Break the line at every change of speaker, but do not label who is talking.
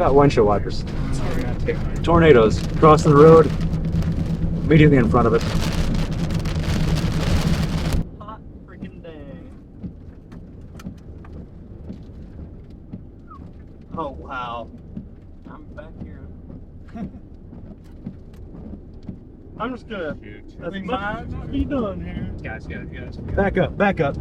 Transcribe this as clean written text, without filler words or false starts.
about windshield wipers?
Sorry, I take my
Tornadoes crossing the road, immediately in front of it.
hot freaking day. Oh wow. I'm back here. I'm just gonna. As much as be done here.
Guys.
Back up, back up.